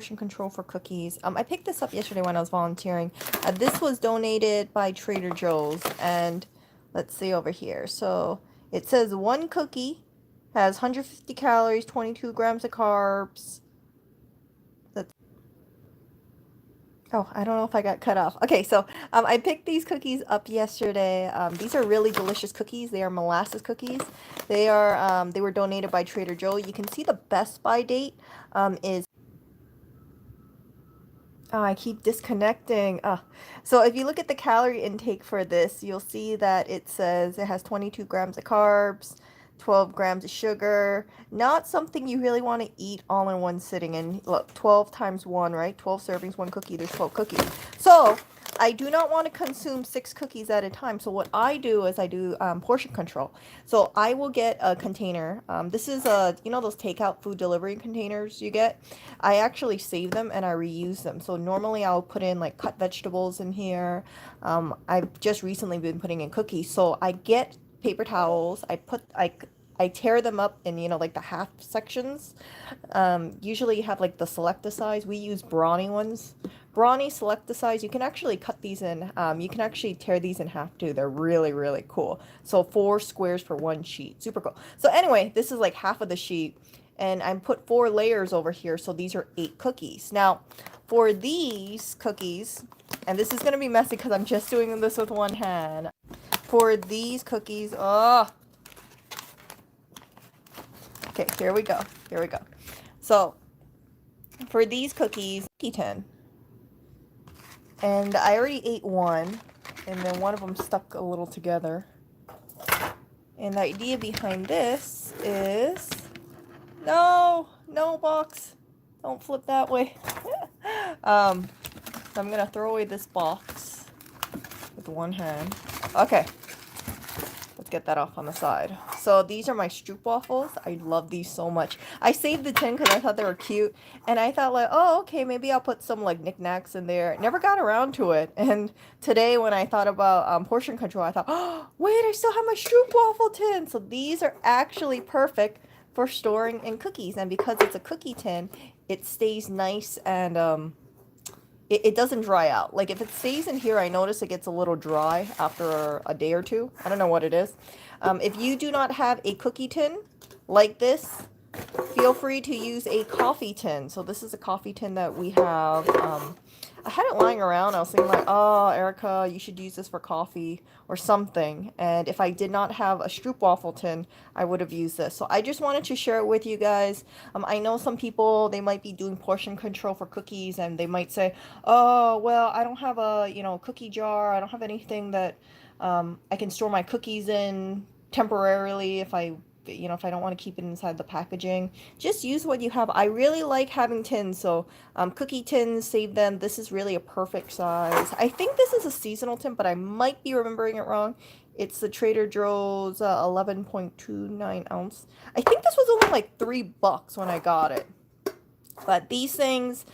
portion control for cookies. I picked this up yesterday when I was volunteering. This was donated by Trader Joe's, and let's see over here. So it says one cookie has 150 calories, 22 grams of carbs. That's Oh, I don't know if I got cut off. Okay, so I picked these cookies up yesterday. These are really delicious cookies. They are molasses cookies. They were donated by Trader Joe. You can see the best by date is. Oh, I keep disconnecting. So if you look at the calorie intake for this, you'll see that it says it has 22 grams of carbs, 12 grams of sugar. Not something you really want to eat all in one sitting. And look, 12 times 1, right? 12 servings, 1 cookie, there's 12 cookies. So I do not want to consume 6 cookies at a time. So what I do is I do portion control. So I will get a container. This is those takeout food delivery containers you get. I actually save them and I reuse them. So normally I'll put in like cut vegetables in here. I've just recently been putting in cookies. So I get paper towels. I tear them up in, like the half sections. Usually you have like the selecta size. We use brawny ones. Brawny selecta size. You can actually cut these in. You can actually tear these in half too. They're really, really cool. So 4 squares for 1 sheet. Super cool. So anyway, this is like half of the sheet. And I put 4 layers over here. So these are 8 cookies. Now, for these cookies, and this is going to be messy because I'm just doing this with one hand. For these cookies, okay, here we go. Here we go. So, for these cookies, cookie tin. And I already ate one, and then one of them stuck a little together. And the idea behind this is, no box. Don't flip that way. So I'm gonna throw away this box with one hand. Okay. Let's get that off on the side. So these are my Stroop waffles. I love these so much. I saved the tin because I thought they were cute. And I thought like, oh, okay, maybe I'll put some like knickknacks in there. Never got around to it. And today when I thought about portion control, I thought, oh, wait, I still have my Stroop waffle tin. So these are actually perfect for storing in cookies. And because it's a cookie tin, it stays nice and it doesn't dry out. Like if it stays in here, I notice it gets a little dry after a day or two. I don't know what it is. If you do not have a cookie tin like this, feel free to use a coffee tin. So this is a coffee tin that we have. I had it lying around. I was thinking like, oh, Erica, you should use this for coffee or something. And if I did not have a Stroop waffle tin, I would have used this. So I just wanted to share it with you guys. I know some people, they might be doing portion control for cookies and they might say, oh, well, I don't have a, cookie jar. I don't have anything that I can store my cookies in temporarily if I don't want to keep it inside the packaging. Just use what you have. I really like having tins, so cookie tins, save them. This is really a perfect size. I think this is a seasonal tin, but I might be remembering it wrong. It's the Trader Joe's 11.29 ounce. I think this was only like $3 when I got it. But these things,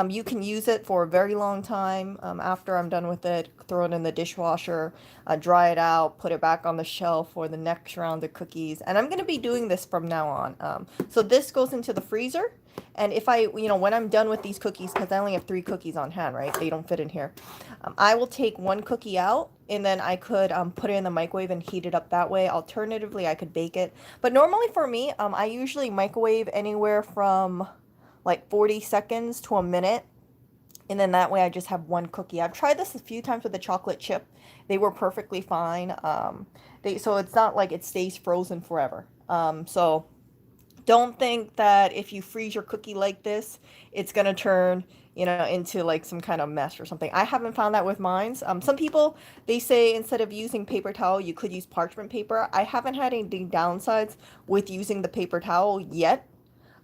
you can use it for a very long time. After I'm done with it, throw it in the dishwasher, dry it out, put it back on the shelf for the next round of cookies. And I'm going to be doing this from now on. So this goes into the freezer. And if when I'm done with these cookies, because I only have 3 cookies on hand, right? They don't fit in here. I will take 1 cookie out, and then I could put it in the microwave and heat it up that way. Alternatively, I could bake it. But normally for me, I usually microwave anywhere from like 40 seconds to a minute. And then that way I just have 1 cookie. I've tried this a few times with the chocolate chip. They were perfectly fine. So it's not like it stays frozen forever. So don't think that if you freeze your cookie like this, it's going to turn, into like some kind of mess or something. I haven't found that with mine. Some people, they say instead of using paper towel, you could use parchment paper. I haven't had any downsides with using the paper towel yet.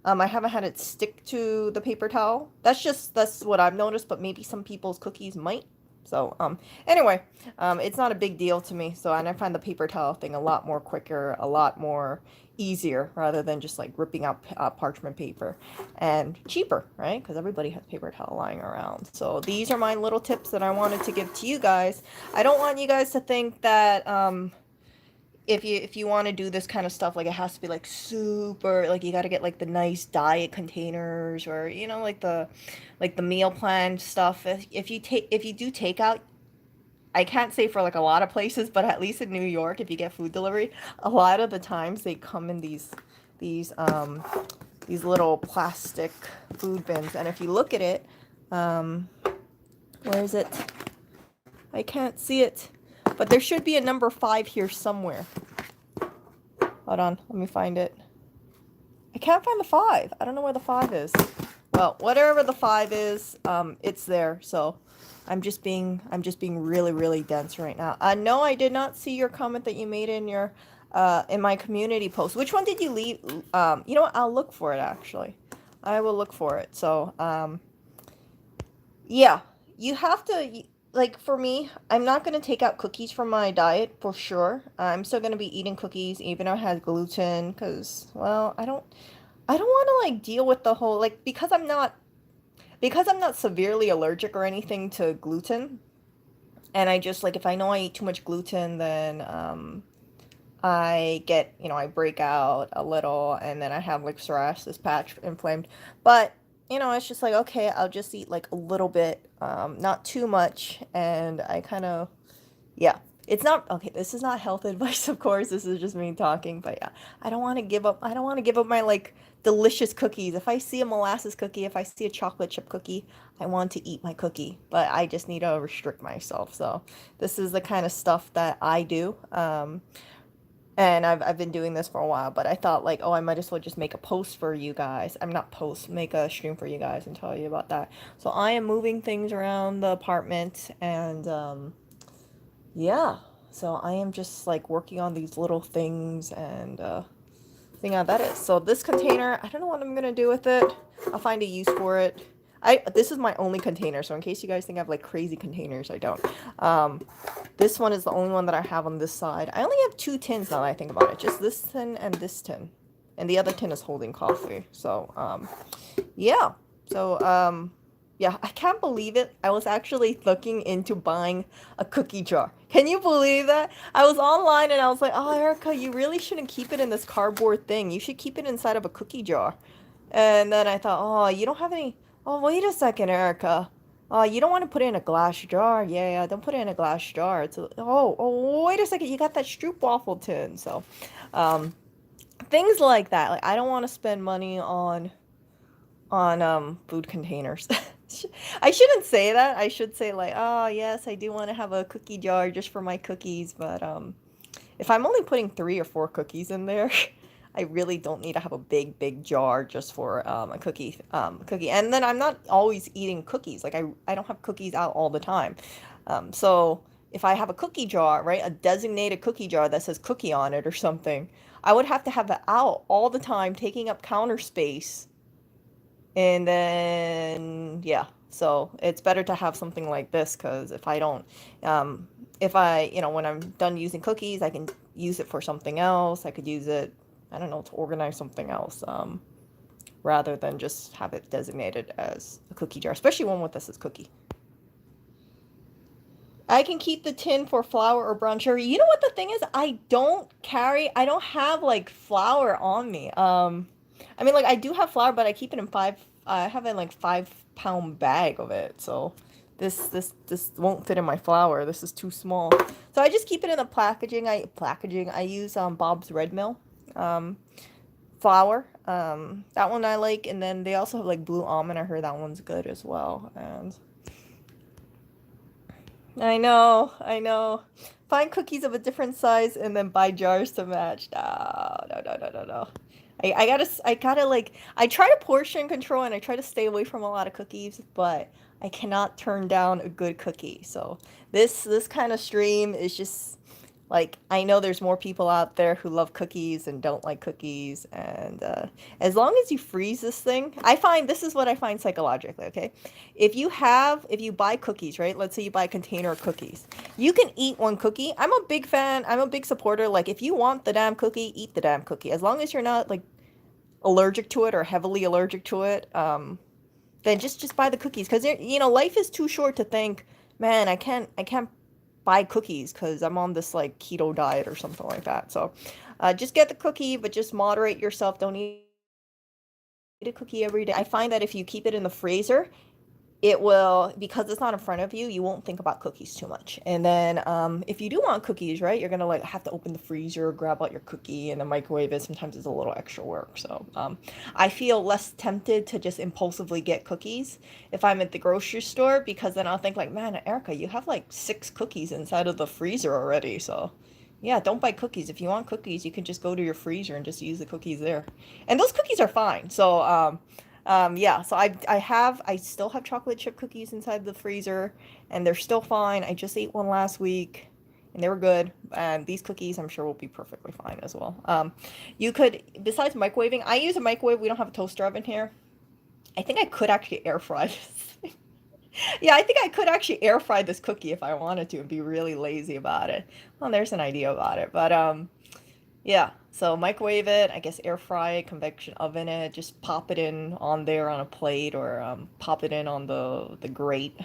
I haven't had it stick to the paper towel. That's what I've noticed, but maybe some people's cookies might. So, anyway, it's not a big deal to me. So, and I find the paper towel thing a lot more quicker, a lot more easier, rather than just like ripping out parchment paper, and cheaper, right? Because everybody has paper towel lying around. So these are my little tips that I wanted to give to you guys. I don't want you guys to think that, if you want to do this kind of stuff, like it has to be like super, like you got to get like the nice diet containers, or like the meal plan stuff. If you do takeout, I can't say for like a lot of places, but at least in New York, if you get food delivery, a lot of the times they come in these um these little plastic food bins, and if you look at it, um where is it? I can't see it, but there should be a number 5 here somewhere. Hold on, let me find it. I can't find the 5. I don't know where the 5 is. Well, whatever the 5 is, it's there. So I'm just being really, really dense right now. No, I did not see your comment that you made in your in my community post. Which one did you leave? You know what? I'll look for it actually. I will look for it. So, yeah, you have to, like, for me, I'm not going to take out cookies from my diet for sure. I'm still going to be eating cookies even though it has gluten, because, well, I don't want to like deal with the whole, like, because I'm not severely allergic or anything to gluten, and I just like, if I know I eat too much gluten, then I get, I break out a little, and then I have like psoriasis patch inflamed. But, it's just like, okay, I'll just eat like a little bit, not too much, and I kind of, yeah. It's not okay. This is not health advice, of course. This is just me talking. But yeah, I don't want to give up. I don't want to give up my like delicious cookies. If I see a molasses cookie, if I see a chocolate chip cookie, I want to eat my cookie. But I just need to restrict myself. So this is the kind of stuff that I do. And I've been doing this for a while. But I thought like, oh, I might as well just make a post for you guys. I'm not post, make a stream for you guys and tell you about that. So I am moving things around the apartment, and yeah, so I am just like working on these little things, and seeing how that is. So this container, I don't know what I'm gonna do with it. I'll find a use for it. This is my only container, so in case you guys think I have like crazy containers, I don't. This one is the only one that I have on this side. I only have 2 tins now that I think about it. Just this tin and this tin. And the other tin is holding coffee. So, yeah. So, yeah, I can't believe it. I was actually looking into buying a cookie jar. Can you believe that? I was online and I was like, oh, Erica, you really shouldn't keep it in this cardboard thing. You should keep it inside of a cookie jar. And then I thought, oh, you don't have any. Oh, wait a second, Erica. Oh, you don't want to put it in a glass jar. Yeah, don't put it in a glass jar. Oh, wait a second. You got that stroopwafel tin. So, um, things like that. Like, I don't want to spend money on food containers. I shouldn't say that. I should say like, oh yes, I do want to have a cookie jar just for my cookies, but if I'm only putting 3 or 4 cookies in there, I really don't need to have a big jar just for a cookie. And then I'm not always eating cookies. Like I don't have cookies out all the time. So if I have a cookie jar, right, a designated cookie jar that says cookie on it or something, I would have to have it out all the time, taking up counter space. And then, yeah, so it's better to have something like this, because if I don't, if I, when I'm done using cookies, I can use it for something else. I could use it, I don't know, to organize something else, rather than just have it designated as a cookie jar, especially one with this as cookie. I can keep the tin for flour or brown sugar. You know what the thing is? I don't have like flour on me. I mean, like, I do have flour, but I keep it in I have it in like 5-pound bag of it. So this won't fit in my flour. This is too small. So I just keep it in the packaging. I use Bob's Red Mill flour. That one I like, and then they also have like blue almond. I heard that one's good as well. And I know. Find cookies of a different size and then buy jars to match. No. I gotta like, I try to portion control and I try to stay away from a lot of cookies, but I cannot turn down a good cookie. So this kind of stream is just like, I know there's more people out there who love cookies and don't like cookies, and as long as you freeze this thing, this is what I find psychologically, okay? If you buy cookies, right? Let's say you buy a container of cookies. You can eat one cookie. I'm a big fan. I'm a big supporter. Like, if you want the damn cookie, eat the damn cookie. As long as you're not like allergic to it or heavily allergic to it, then just buy the cookies, because life is too short to think, man, I can't buy cookies because I'm on this like keto diet or something like that. So just get the cookie, but just moderate yourself. Don't eat a cookie every day. I find that if you keep it in the freezer, it will, because it's not in front of you, you won't think about cookies too much. And then if you do want cookies, right, you're gonna like have to open the freezer, grab out your cookie and then microwave it. Sometimes it's a little extra work. So I feel less tempted to just impulsively get cookies if I'm at the grocery store, because then I'll think like, man, Erica, you have like 6 cookies inside of the freezer already. So yeah, don't buy cookies. If you want cookies, you can just go to your freezer and just use the cookies there. And those cookies are fine. So yeah, so I still have chocolate chip cookies inside the freezer, and they're still fine. I just ate one last week, and they were good. And these cookies, I'm sure, will be perfectly fine as well. You could, besides microwaving, I use a microwave. We don't have a toaster oven here. I think I could actually air fry this. Yeah, I think I could actually air fry this cookie if I wanted to and be really lazy about it. Well, there's an idea about it, but yeah, so microwave it, I guess air fry it, convection oven it, just pop it in on there on a plate, or pop it in on the grate,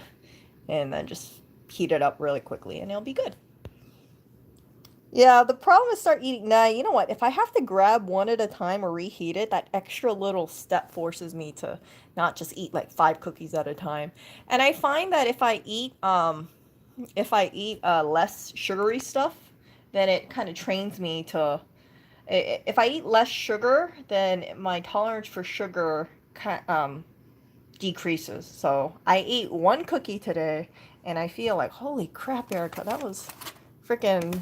and then just heat it up really quickly and it'll be good. Yeah, the problem is start eating. Nah, you know what? If I have to grab one at a time or reheat it, that extra little step forces me to not just eat like 5 cookies at a time. And I find that if I eat less sugary stuff, then it kind of trains me to, if I eat less sugar, then my tolerance for sugar decreases. So I ate 1 cookie today, and I feel like, holy crap, Erica, that was freaking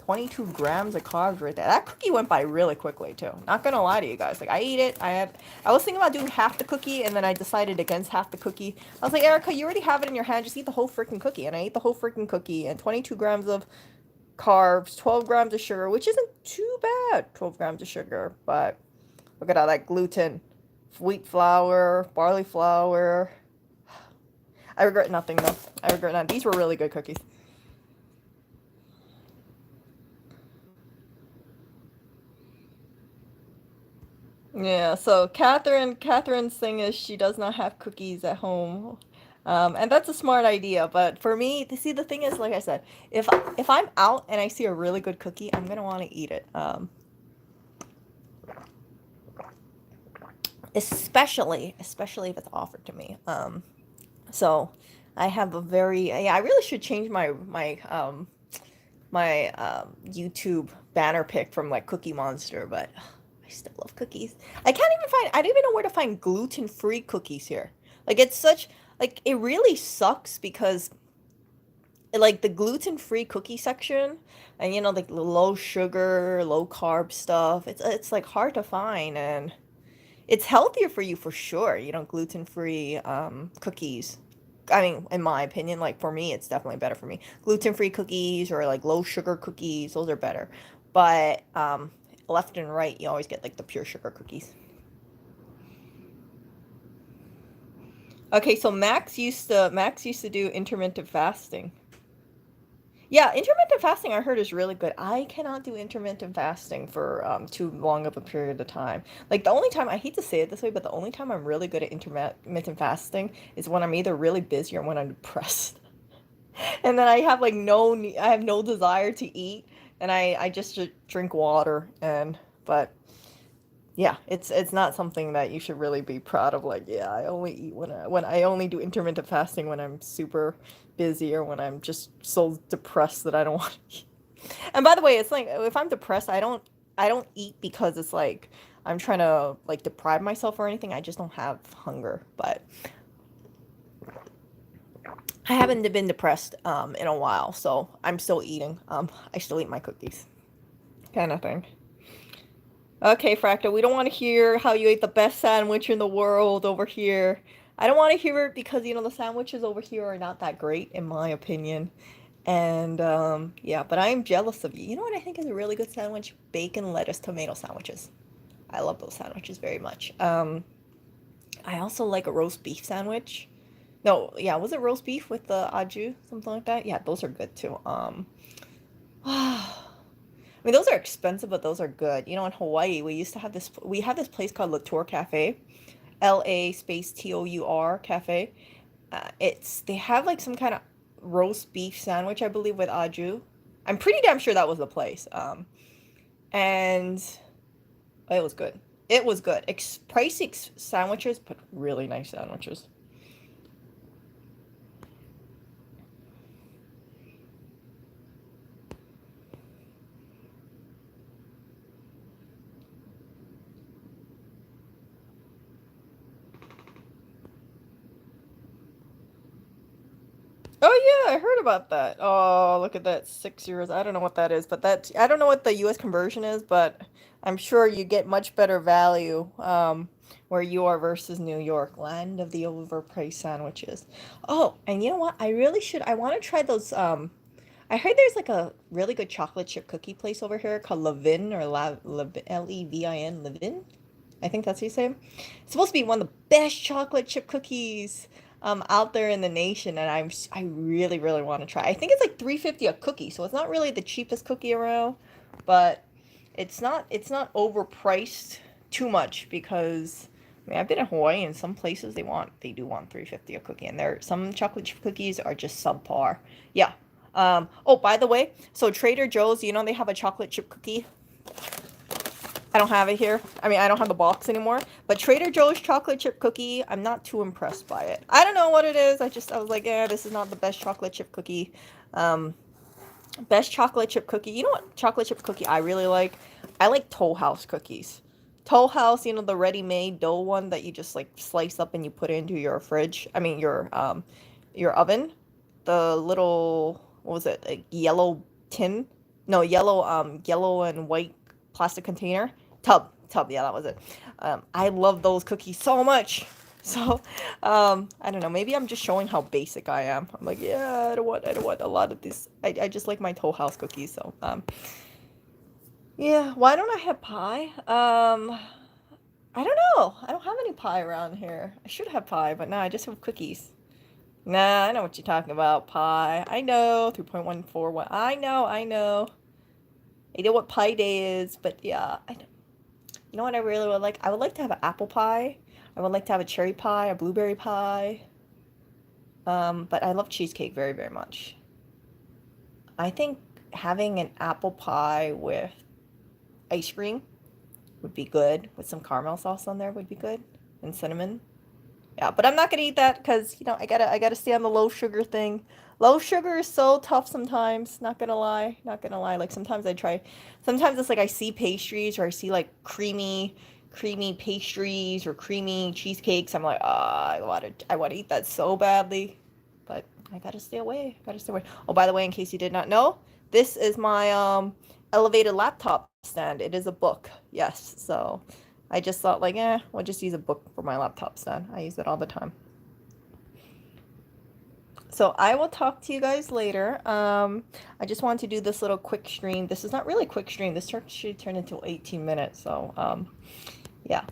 22 grams of carbs right there. That cookie went by really quickly too. Not gonna lie to you guys. Like I ate it. I was thinking about doing half the cookie, and then I decided against half the cookie. I was like, Erica, you already have it in your hand. Just eat the whole freaking cookie. And I ate the whole freaking cookie, and 22 grams of carbs, 12 grams of sugar, which isn't too bad. 12 grams of sugar, but look at all that gluten, wheat flour, barley flour. I regret nothing though. I regret nothing. These were really good cookies. Yeah, so Catherine's thing is she does not have cookies at home. And that's a smart idea, but for me, see, the thing is, like I said, if I'm out and I see a really good cookie, I'm gonna want to eat it. Especially if it's offered to me. So I have a very, yeah, I really should change my YouTube banner pick from like Cookie Monster, but I still love cookies. I don't even know where to find gluten-free cookies here. Like it's such, like it really sucks because like the gluten-free cookie section, and you know, like the low sugar, low carb stuff, it's like hard to find, and it's healthier for you for sure, you know, gluten-free cookies. I mean, in my opinion, like for me, it's definitely better for me. Gluten-free cookies or like low sugar cookies, those are better. But left and right, you always get like the pure sugar cookies. Okay, so Max used to do intermittent fasting. Yeah, intermittent fasting I heard is really good. I cannot do intermittent fasting for too long of a period of time. Like the only time, I hate to say it this way, but the only time I'm really good at intermittent fasting is when I'm either really busy or when I'm depressed. And then I have like I have no desire to eat, and I just drink water. And but yeah, it's not something that you should really be proud of. Like, yeah, I only eat when I only do intermittent fasting when I'm super busy or when I'm just so depressed that I don't want to eat. And by the way, it's like if I'm depressed, I don't eat because it's like I'm trying to like deprive myself or anything. I just don't have hunger. But I haven't been depressed in a while, so I'm still eating. I still eat my cookies, kind of thing. Okay, Fractal, we don't want to hear how you ate the best sandwich in the world over here. I don't want to hear it because, you know, the sandwiches over here are not that great, in my opinion. And, yeah, but I am jealous of you. You know what I think is a really good sandwich? Bacon, lettuce, tomato sandwiches. I love those sandwiches very much. I also like a roast beef sandwich. No, yeah, was it roast beef with the aju, something like that? Yeah, those are good too. I mean, those are expensive, but those are good. You know, in Hawaii, we have this place called Latour Cafe, LA space TOUR Cafe. They have like some kind of roast beef sandwich, I believe, with Aju. I'm pretty damn sure that was the place. And it was good. It was good. Pricey sandwiches, but really nice sandwiches. Oh yeah, I heard about that. Oh, look at that, 6 euros. I don't know what that is, but that I don't know what the U.S. conversion is, but I'm sure you get much better value where you are versus New York, land of the overpriced sandwiches. Oh, and you know what? I really should. I want to try those. I heard there's like a really good chocolate chip cookie place over here called Levin or Levin. Levin. I think that's how you say it. It's supposed to be one of the best chocolate chip cookies out there in the nation, and I really really want to try. I think it's like 3.50 a cookie, so it's not really the cheapest cookie around, but it's not overpriced too much because I mean I've been in Hawaii and some places they do want 3.50 a cookie, and there some chocolate chip cookies are just subpar. Yeah. Oh, by the way, so Trader Joe's, they have a chocolate chip cookie. I don't have it here. I mean, I don't have the box anymore. But Trader Joe's chocolate chip cookie, I'm not too impressed by it. I don't know what it is. I was like, yeah, this is not the best chocolate chip cookie. Um, Best chocolate chip cookie. You know what chocolate chip cookie I really like? I like Toll House cookies. Toll House, the ready-made dough one that you just like slice up and you put into your fridge. I mean your oven. The little what was it? A yellow tin? No, yellow and white plastic container. Tub, yeah, that was it. I love those cookies so much. So, I don't know. Maybe I'm just showing how basic I am. I'm like, yeah, I don't want a lot of this. I just like my Toll House cookies. So, yeah. Why don't I have pie? I don't know. I don't have any pie around here. I should have pie, but no, I just have cookies. Nah, I know what you're talking about. Pie. I know. 3.141. I know. I know. I know what pie day is, but yeah, you know what I really would like? I would like to have an apple pie. I would like to have a cherry pie, a blueberry pie. But I love cheesecake very, very much. I think having an apple pie with ice cream would be good. With some caramel sauce on there would be good. And cinnamon. Yeah, but I'm not gonna eat that because I gotta stay on the low sugar thing. Low sugar is so tough sometimes. Not gonna lie, not gonna lie. Like sometimes I try. Sometimes it's like I see pastries or I see like creamy pastries or creamy cheesecakes. I'm like, ah, I want to eat that so badly, but I gotta stay away. Gotta stay away. Oh, by the way, in case you did not know, this is my elevated laptop stand. It is a book. Yes, so. I just thought like, we'll just use a book for my laptop stand. I use it all the time. So I will talk to you guys later. I just wanted to do this little quick stream. This is not really a quick stream. This should turn into 18 minutes. So, yeah.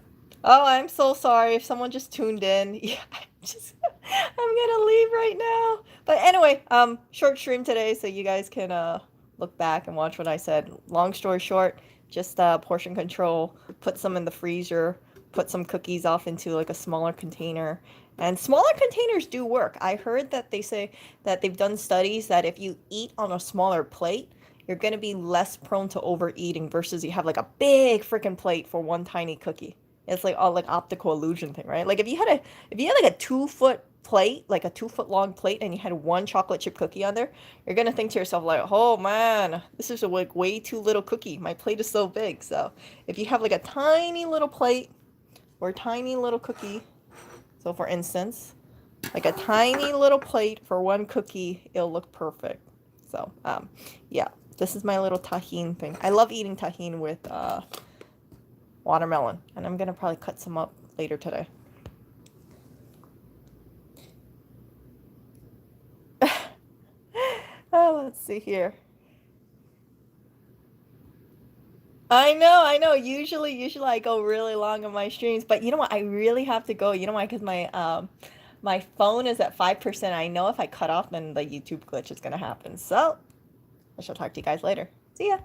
Oh, I'm so sorry if someone just tuned in. Yeah, I'm gonna leave right now. But anyway, short stream today, so you guys can look back and watch what I said. Long story short, just portion control. Put some in the freezer. Put some cookies off into like a smaller container. And smaller containers do work. I heard that they say that they've done studies that if you eat on a smaller plate, you're gonna be less prone to overeating versus you have like a big freaking plate for one tiny cookie. It's like all like optical illusion thing, right? Like if you had like a 2 foot plate, like a 2 foot long plate, and you had one chocolate chip cookie on there, you're gonna think to yourself like, oh man, this is a like way too little cookie. My plate is so big. So if you have like a tiny little plate or a tiny little cookie, so for instance, like a tiny little plate for one cookie, it'll look perfect. So yeah, this is my little tahine thing. I love eating tahine with watermelon, and I'm gonna probably cut some up later today. Oh, let's see here. I know. Usually I go really long on my streams, but you know what? I really have to go. You know why? Because my phone is at 5%. I know if I cut off, then the YouTube glitch is gonna happen. So I shall talk to you guys later. See ya.